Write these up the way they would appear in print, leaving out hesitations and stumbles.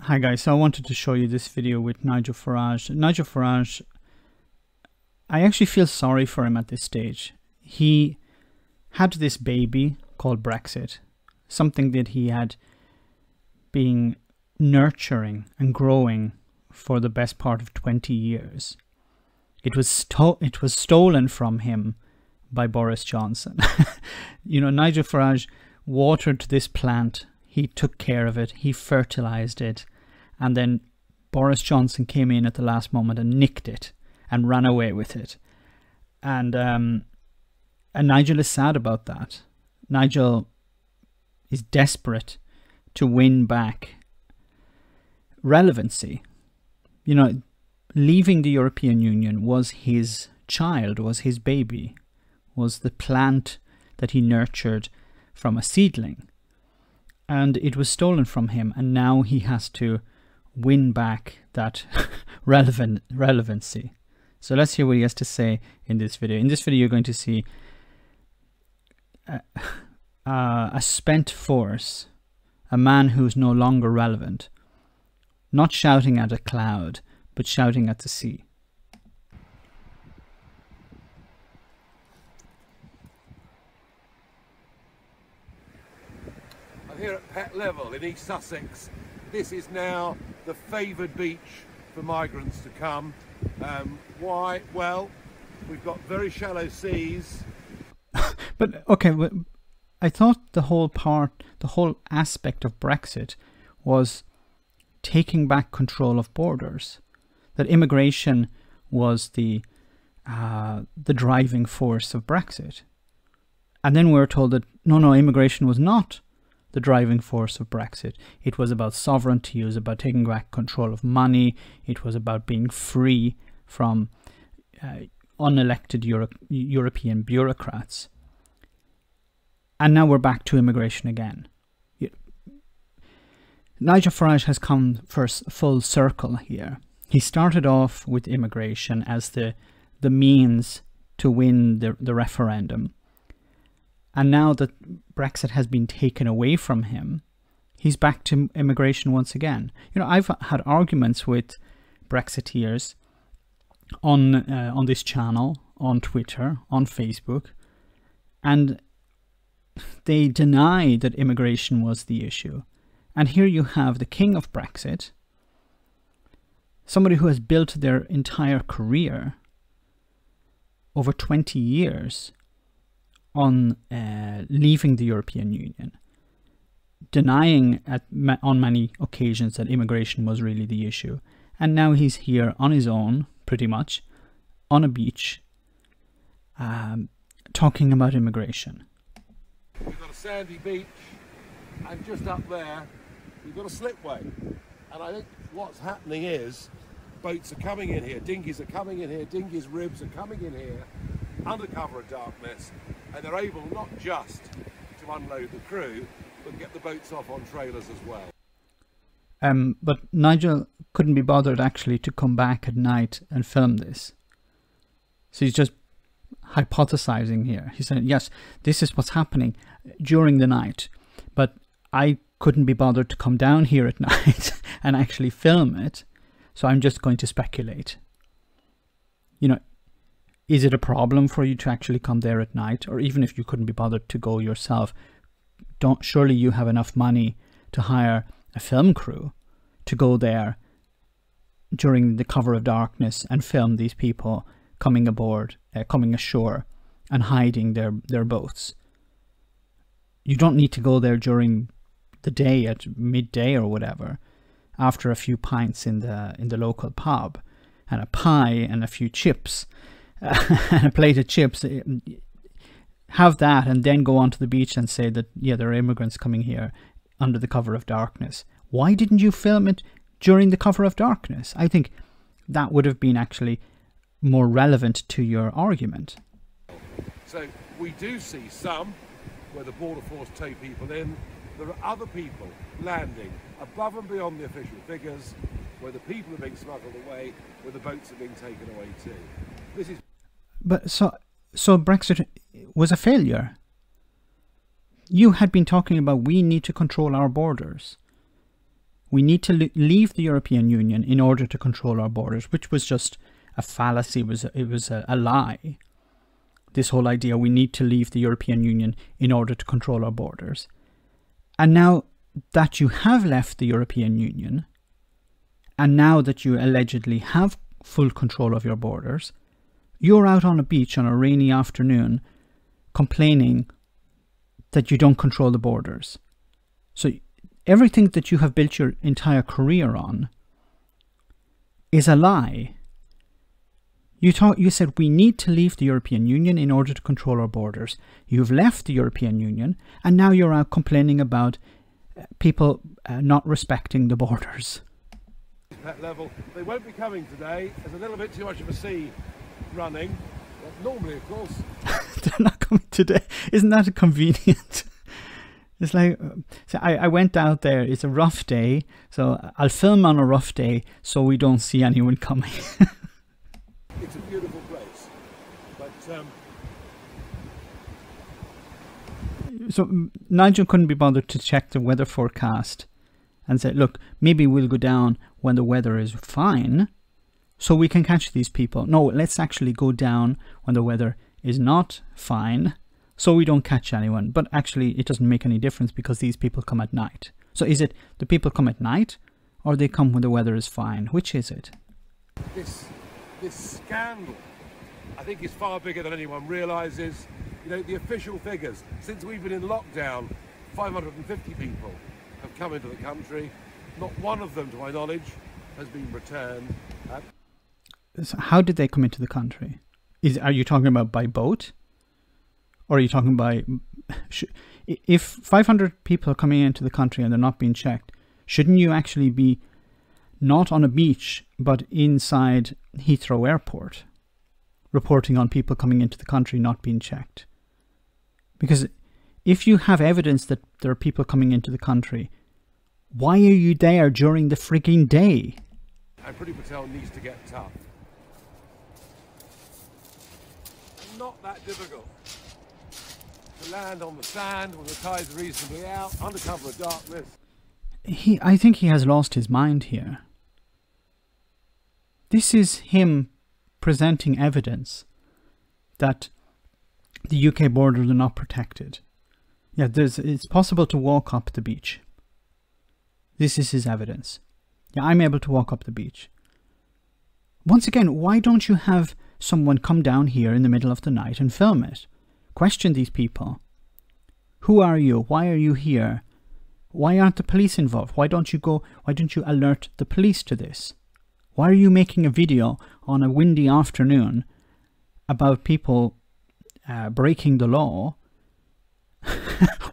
Hi guys, so I wanted to show you this video with Nigel Farage. Nigel Farage, I actually feel sorry for him at this stage. He had this baby called Brexit, something that he had been nurturing and growing for the best part of 20 years. It was stolen from him by Boris Johnson. You know, Nigel Farage watered this plant, he took care of it, he fertilized it, and then Boris Johnson came in at the last moment and nicked it and ran away with it. And Nigel is sad about that. Nigel is desperate to win back relevancy. You know, leaving the European Union was his child, was his baby, was the plant that he nurtured from a seedling. And it was stolen from him, and now he has to win back that relevancy. So let's hear what he has to say in this video. In this video, you're going to see a spent force, a man who's no longer relevant, not shouting at a cloud, but shouting at the sea. I'm here at Pett Level in East Sussex. This is now the favoured beach for migrants to come. Why? Well, we've got very shallow seas. But okay, I thought the whole aspect of Brexit was taking back control of borders. That immigration was the driving force of Brexit. And then we were told that no, immigration was not the driving force of Brexit. It was about sovereignty, it was about taking back control of money, it was about being free from unelected European bureaucrats. And now we're back to immigration again. Nigel Farage has come full circle here. He started off with immigration as the means to win the referendum. And now that Brexit has been taken away from him, he's back to immigration once again. You know, I've had arguments with Brexiteers on this channel, on Twitter, on Facebook, and they deny that immigration was the issue. And here you have the king of Brexit, somebody who has built their entire career over 20 years on leaving the European Union, denying on many occasions that immigration was really the issue. And now he's here on his own, pretty much, on a beach, talking about immigration. We've got a sandy beach, and just up there, we've got a slipway. And I think what's happening is, boats are coming in here, dinghies are coming in here, dinghies' ribs are coming in here, under cover of darkness, and they're able not just to unload the crew, but get the boats off on trailers as well. But Nigel couldn't be bothered actually to come back at night and film this. So he's just hypothesizing here. He said, yes, this is what's happening during the night, but I couldn't be bothered to come down here at night and actually film it, so I'm just going to speculate. You know, is it a problem for you to actually come there at night? Or even if you couldn't be bothered to go yourself, surely you have enough money to hire a film crew to go there during the cover of darkness and film these people coming aboard, coming ashore and hiding their boats. You don't need to go there during the day at midday or whatever, after a few pints in the local pub and a pie and a few chips and a plate of chips. Have that and then go onto the beach and say that, yeah, there are immigrants coming here under the cover of darkness. Why didn't you film it during the cover of darkness? I think that would have been actually more relevant to your argument. So we do see some where the border force tow people in. There are other people landing above and beyond the official figures, where the people are being smuggled away, where the boats are being taken away too. This is. But so Brexit was a failure. You had been talking about we need to control our borders. we need to leave the European Union in order to control our borders, which was just a fallacy. It was a lie. This whole idea, we need to leave the European Union in order to control our borders. And now that you have left the European Union, and now that you allegedly have full control of your borders, you're out on a beach on a rainy afternoon complaining that you don't control the borders. So everything that you have built your entire career on is a lie. You said we need to leave the European Union in order to control our borders. You've left the European Union, and now you're out complaining about people not respecting the borders. That level, they won't be coming today. There's a little bit too much of a sea running. Normally, of course. They're not coming today. Isn't that convenient? It's like, so I went out there. It's a rough day, so I'll film on a rough day so we don't see anyone coming. It's a beautiful place, but so Nigel couldn't be bothered to check the weather forecast and say, look, maybe we'll go down when the weather is fine so we can catch these people. No, let's actually go down when the weather is not fine so we don't catch anyone. But actually it doesn't make any difference because these people come at night. So is it the people come at night or they come when the weather is fine? Which is it? This scandal, I think, is far bigger than anyone realises. You know, the official figures, since we've been in lockdown, 550 people have come into the country. Not one of them, to my knowledge, has been returned. So how did they come into the country? Are you talking about by boat? Or are you talking by... If 500 people are coming into the country and they're not being checked, shouldn't you actually be not on a beach, but inside Heathrow Airport, reporting on people coming into the country not being checked? Because if you have evidence that there are people coming into the country, why are you there during the freaking day? And Priti Patel needs to get tough. Not that difficult to land on the sand when the tide's reasonably out, under cover of darkness. I think he has lost his mind here. This is him presenting evidence that the UK borders are not protected. Yeah, it's possible to walk up the beach. This is his evidence. Yeah, I'm able to walk up the beach. Once again, why don't you have someone come down here in the middle of the night and film it? Question these people. Who are you? Why are you here? Why aren't the police involved? Why don't you alert the police to this? Why are you making a video on a windy afternoon about people breaking the law?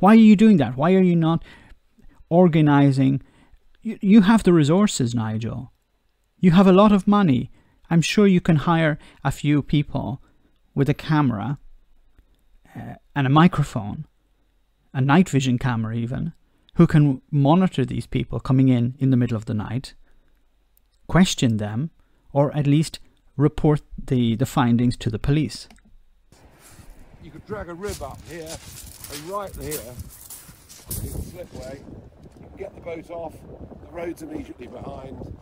Why are you doing that? Why are you not organizing? You have the resources, Nigel. You have a lot of money. I'm sure you can hire a few people with a camera and a microphone, a night vision camera even, who can monitor these people coming in the middle of the night, question them, or at least report the findings to the police. You could drag a rib up here and right here, in the slipway, you can get the boat off, the road's immediately behind.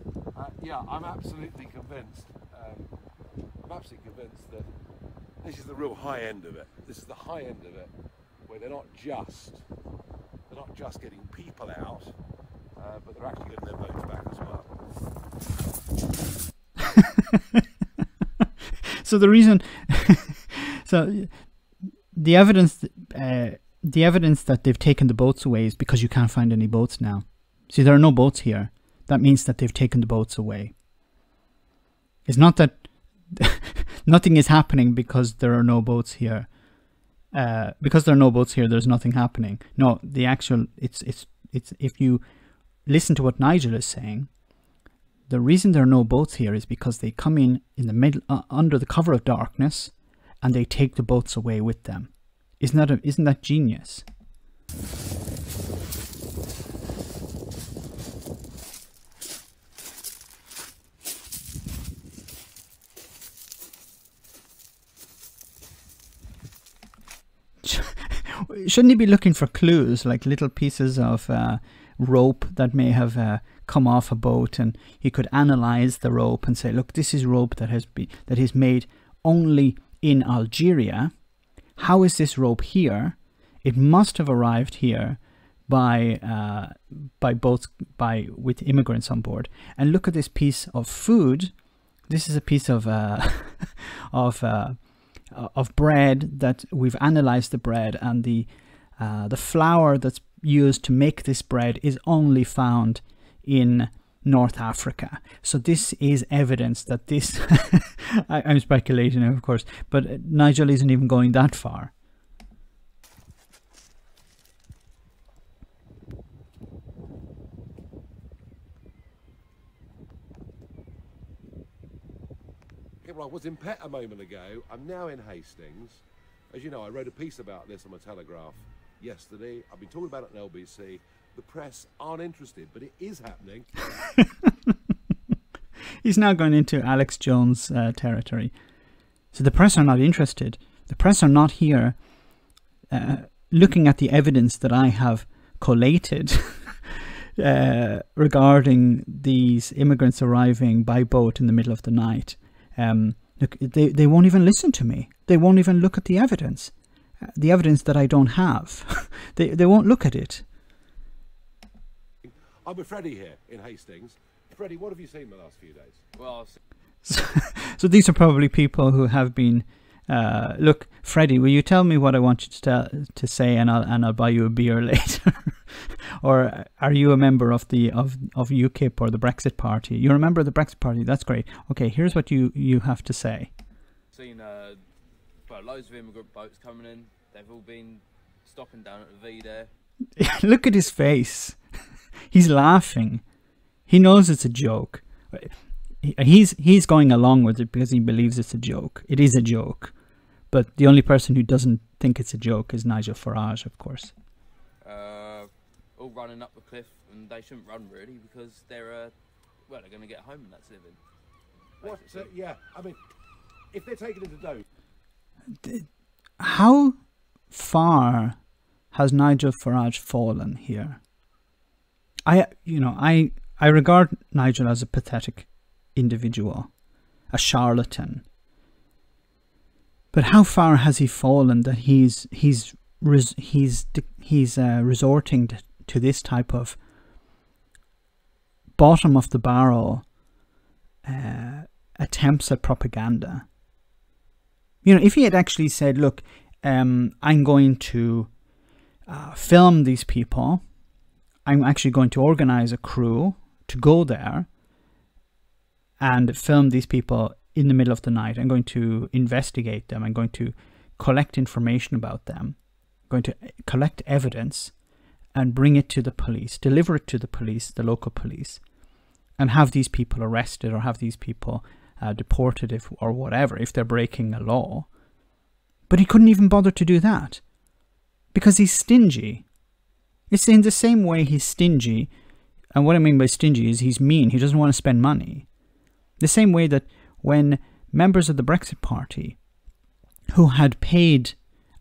Yeah, I'm absolutely convinced. That this is the real high end of it. This is the high end of it, where they're not just getting people out, but they're actually getting their boats back as well. So the reason, so the evidence that they've taken the boats away is because you can't find any boats now. See, there are no boats here. That means that they've taken the boats away. It's not that nothing is happening because there are no boats here. Because there are no boats here, there's nothing happening. No, the actual, it's if you listen to what Nigel is saying, the reason there are no boats here is because they come in the middle, under the cover of darkness, and they take the boats away with them. Isn't that genius? shouldn't he be looking for clues, like little pieces of rope that may have come off a boat, and he could analyze the rope and say, look, this is rope that is made only in Algeria. How is this rope here? It must have arrived here by boats, with immigrants on board. And look at this piece of food. This is a piece of bread that we've analyzed the bread, and the flour that's used to make this bread is only found in North Africa. So this is evidence that this I'm speculating, of course, but Nigel isn't even going that far. Well, I was in Pett a moment ago. I'm now in Hastings. As you know, I wrote a piece about this on the Telegraph yesterday. I've been talking about it on LBC. The press aren't interested, but it is happening. He's now going into Alex Jones territory. So the press are not interested. The press are not here looking at the evidence that I have collated regarding these immigrants arriving by boat in the middle of the night. Look, they won't even listen to me. They won't even look at the evidence that I don't have. they won't look at it. I'm with Freddie here in Hastings. Freddie, what have you seen the last few days? Well, so these are probably people who have been. Look, Freddie, will you tell me what I want you to say, and I'll buy you a beer later? Or are you a member of UKIP or the Brexit Party? You're a member of the Brexit Party. That's great. Okay, here's what you have to say. Seen loads of immigrant boats coming in. They've all been stopping down at the V there. Look at his face. He's laughing. He knows it's a joke. He's going along with it because he believes it's a joke. It is a joke. But the only person who doesn't think it's a joke is Nigel Farage, of course. All running up the cliff, and they shouldn't run really because they're going to get home and that's living. What? So, yeah, I mean, if they're taken into Dover. How far has Nigel Farage fallen here? I regard Nigel as a pathetic individual, a charlatan. But how far has he fallen that he's resorting to this type of bottom of the barrel attempts at propaganda? You know, if he had actually said, look, I'm going to film these people, I'm actually going to organize a crew to go there and film these people in the middle of the night. I'm going to investigate them. I'm going to collect information about them. I'm going to collect evidence and bring it to the police, deliver it to the police, the local police, and have these people arrested or have these people deported or whatever, if they're breaking a law. But he couldn't even bother to do that because he's stingy. It's in the same way he's stingy, and what I mean by stingy is he's mean. He doesn't want to spend money. The same way that when members of the Brexit Party who had paid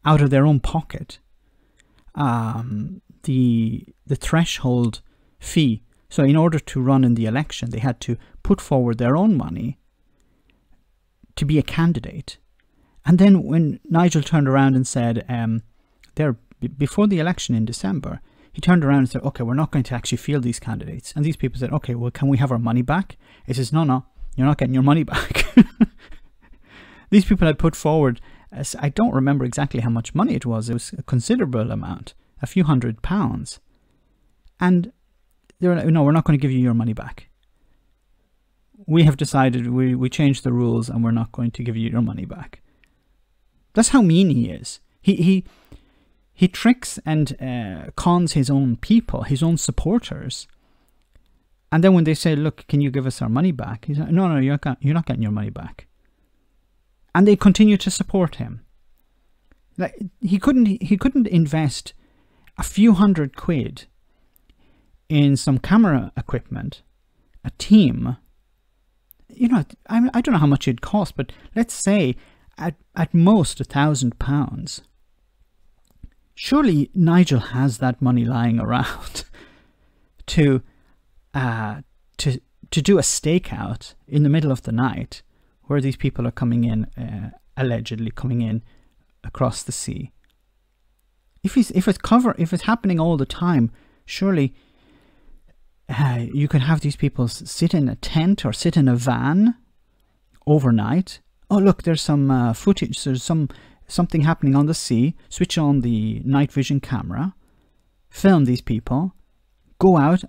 out of their own pocket the threshold fee, so in order to run in the election they had to put forward their own money to be a candidate. And then when Nigel turned around and said, before the election in December, he turned around and said, okay, we're not going to actually field these candidates. And these people said, okay, well, can we have our money back? He says, no, you're not getting your money back. These people had put forward, I don't remember exactly how much money it was a considerable amount, a few £100. And they were like, no, we're not going to give you your money back. We have decided, we changed the rules and we're not going to give you your money back. That's how mean he is. He tricks and cons his own people, his own supporters. And then when they say, look, can you give us our money back? He's like, no, you're not getting your money back. And they continue to support him. Like he couldn't invest a few £100 in some camera equipment, a team. You know, I don't know how much it'd cost, but let's say at most £1,000. Surely Nigel has that money lying around to do a stakeout in the middle of the night where these people are coming in, allegedly coming in across the sea. If it's happening all the time, surely you could have these people sit in a tent or sit in a van overnight. Oh look, there's some footage. There's something happening on the sea. Switch on the night vision camera, film these people, go out,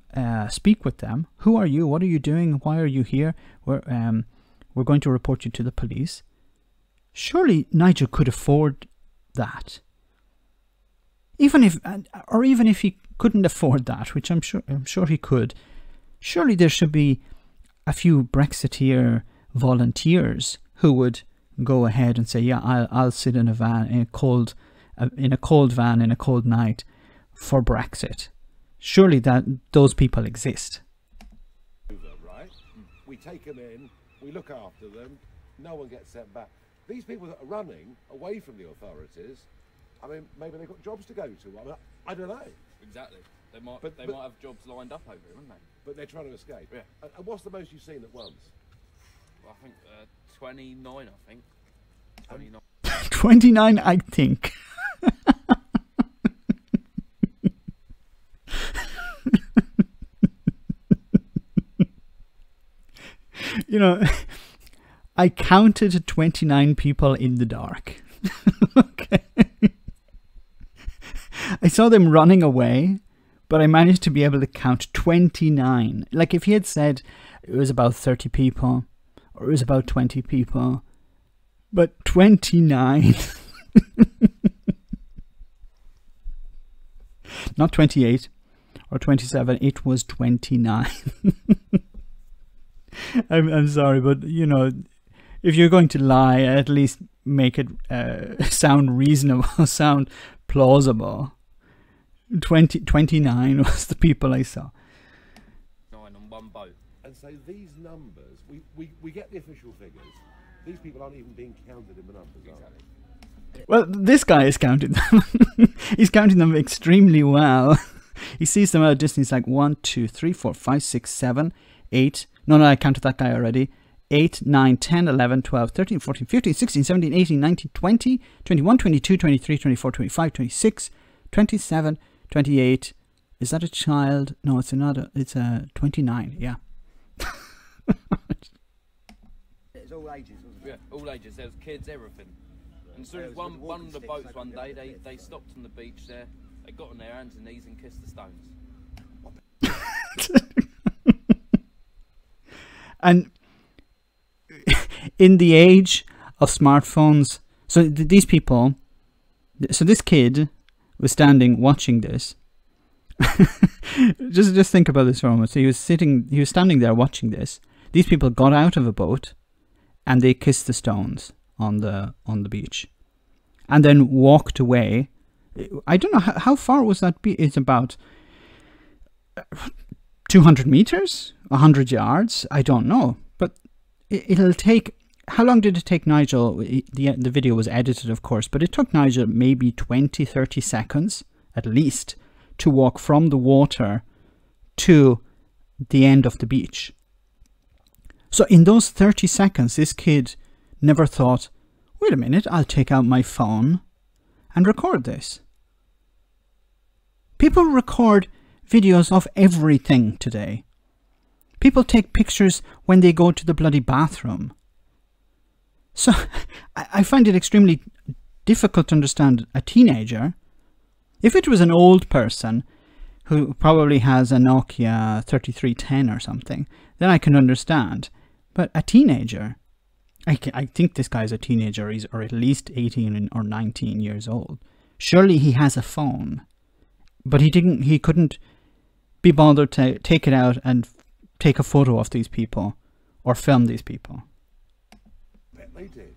speak with them. Who are you? What are you doing? Why are you here? We're going to report you to the police. Surely Nigel could afford that. Even if he couldn't afford that, which I'm sure he could, surely there should be a few Brexiteer volunteers who would go ahead and say, yeah, I'll sit in a van in a cold van in a cold night for Brexit. Surely those people exist. Right? We take them in, we look after them, no one gets sent back. These people that are running away from the authorities, I mean, maybe they've got jobs to go to. I don't know. Exactly. They might have jobs lined up over here, wouldn't they? But they're trying to escape. Yeah. And what's the most you've seen at once? Well, I think 29, I think. 29. 29, I think. You know, I counted 29 people in the dark. Okay. I saw them running away, but I managed to be able to count 29. Like if he had said it was about 30 people or it was about 20 people, but 29. Not 28 or 27, it was 29. I'm sorry, but you know, if you're going to lie, at least make it sound reasonable, sound plausible. 29 was the people I saw. 9 on one boat. And so these numbers, we get the official figures. These people aren't even being counted in the numbers, are they? Well, this guy is counting them. He's counting them extremely well. He sees them at a distance like 1, 2, 3, 4, 5, 6, 7, 8. No, I counted that guy already. 8, 9, 10, 11, 12, 13, 14, 15, 16, 17, 18, 19, 20, 21, 22, 23, 24, 25, 26, 27, 28. Is that a child? No, it's another. It's a 29. Yeah. It's all ages, wasn't it? Yeah, all ages. There was kids, everything. And as soon as one of the boats one day, they stopped on the beach there. They got on their hands and knees and kissed the stones. And in the age of smartphones, so these people, so this kid was standing watching this. just think about this for a moment. So he was standing there watching this. These people got out of a boat and they kissed the stones on the beach and then walked away. I don't know how far was that beach? It's about 200 meters, 100 yards. I don't know, but it'll take. How long did it take Nigel? The video was edited, of course, but it took Nigel maybe 20-30 seconds at least to walk from the water to the end of the beach. So in those 30 seconds, this kid never thought, wait a minute, I'll take out my phone and record this. People record videos of everything today. People take pictures when they go to the bloody bathroom. So I find it extremely difficult to understand a teenager. If it was an old person who probably has a Nokia 3310 or something, then I can understand. But a teenager, I think this guy's a teenager, or at least 18 or 19 years old. Surely he has a phone, but he couldn't be bothered to take it out and take a photo of these people or film these people. I bet they did.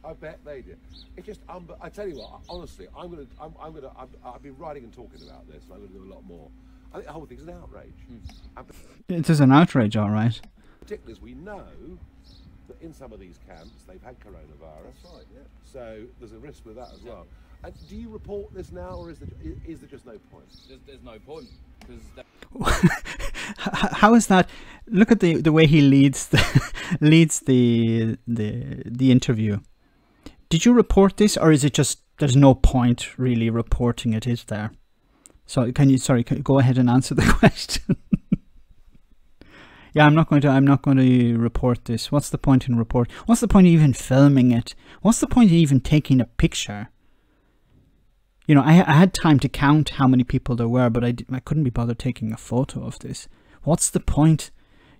I bet they did. It's just, I tell you what, honestly, I've been writing and talking about this, and I'm going to do a lot more. I think the whole thing's an outrage. It is an outrage, all right. Particularly as we know that in some of these camps they've had coronavirus. That's right, yeah. So there's a risk with that as well. And do you report this now, or is there just no point? There's no point, because how is that? Look at the way he leads the interview. Did you report this, or is it just there's no point really reporting it, is there? So can you go ahead and answer the question? Yeah, I'm not going to report this. What's the point in report? What's the point of even filming it? What's the point of even taking a picture? You know, I had time to count how many people there were, but I couldn't be bothered taking a photo of this. What's the point?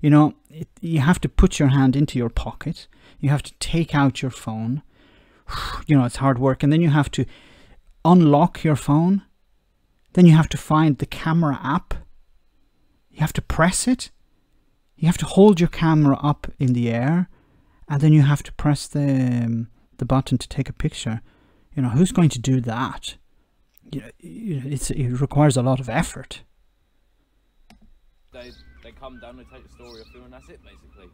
You know, you have to put your hand into your pocket. You have to take out your phone. You know, it's hard work. And then you have to unlock your phone. Then you have to find the camera app. You have to press it. You have to hold your camera up in the air. And then you have to press the button to take a picture. You know, who's going to do that? It requires a lot of effort. They come down, they take the story off you, and that's it basically.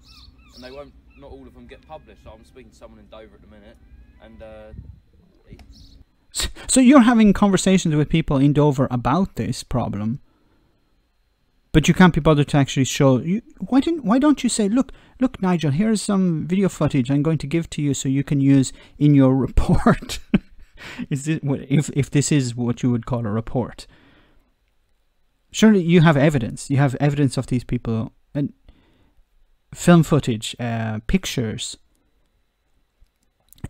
And they won't. Not all of them get published. So I'm speaking to someone in Dover at the minute, and so you're having conversations with people in Dover about this problem, but you can't be bothered to actually show. Why don't you say, look, Nigel, here's some video footage I'm going to give to you so you can use in your report. Is this, if this is what you would call a report? Surely you have evidence. You have evidence of these people, and film footage, pictures.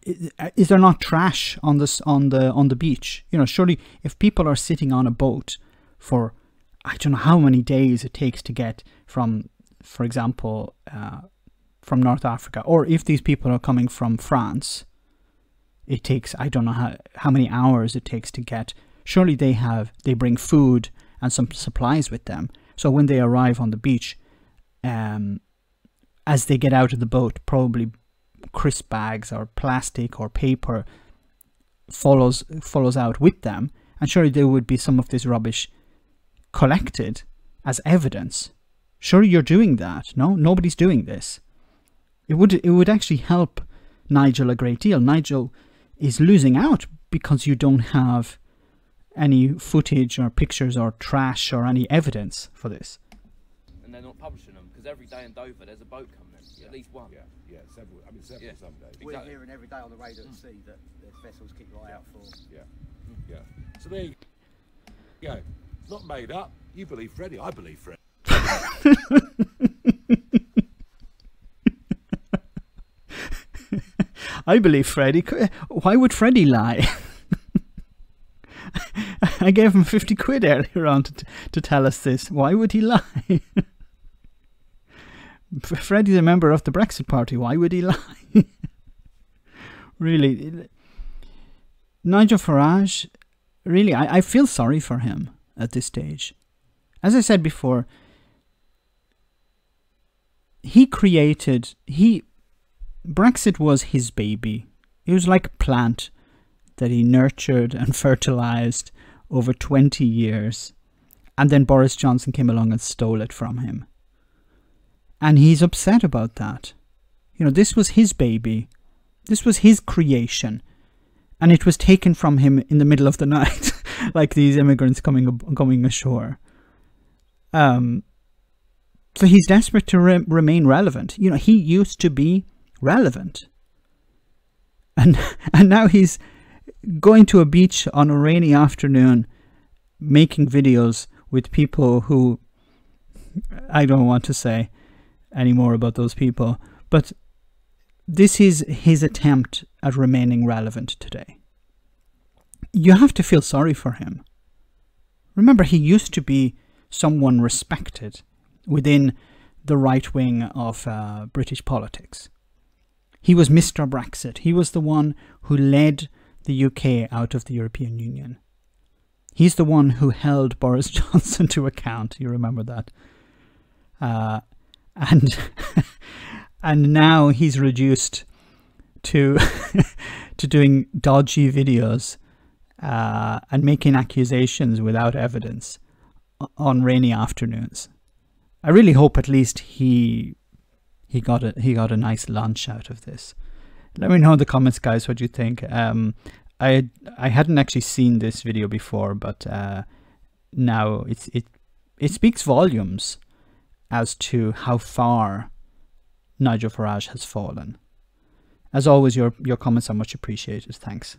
Is there not trash on the beach? You know, surely if people are sitting on a boat for I don't know how many days it takes to get from, for example, from North Africa, or if these people are coming from France, it takes, I don't know how many hours it takes to get. Surely they bring food and some supplies with them. So when they arrive on the beach, as they get out of the boat, probably crisp bags or plastic or paper follows out with them. And surely there would be some of this rubbish collected as evidence. Surely you're doing that. No, nobody's doing this. It would actually help Nigel a great deal. Nigel is losing out because you don't have any footage or pictures or trash or any evidence for this. And they're not publishing them because every day in Dover there's a boat coming in, at least one. Yeah, several. I mean, several some days. We're hearing every day on the radio at sea that there's vessels keep your eye out for. Yeah. So there you go. It's not made up. You believe Freddie. I believe Freddie. I believe Freddie. Why would Freddie lie? I gave him 50 quid earlier on to tell us this. Why would he lie? Freddie's a member of the Brexit party. Why would he lie? Really. Nigel Farage, really, I feel sorry for him at this stage. As I said before, Brexit was his baby. It was like a plant that he nurtured and fertilized over 20 years. And then Boris Johnson came along and stole it from him. And he's upset about that. You know, this was his baby. This was his creation. And it was taken from him in the middle of the night, like these immigrants coming ashore. So he's desperate to remain relevant. You know, he used to be relevant. And now he's going to a beach on a rainy afternoon, making videos with people who, I don't want to say any more about those people, but this is his attempt at remaining relevant today. You have to feel sorry for him. Remember, he used to be someone respected within the right wing of British politics. He was Mr. Brexit. He was the one who led the UK out of the European Union. He's the one who held Boris Johnson to account. You remember that? And now he's reduced to to doing dodgy videos and making accusations without evidence on rainy afternoons. I really hope at least he got a nice lunch out of this. Let me know in the comments, guys, what you think. I hadn't actually seen this video before, but now it speaks volumes as to how far Nigel Farage has fallen. As always, your comments are much appreciated. Thanks.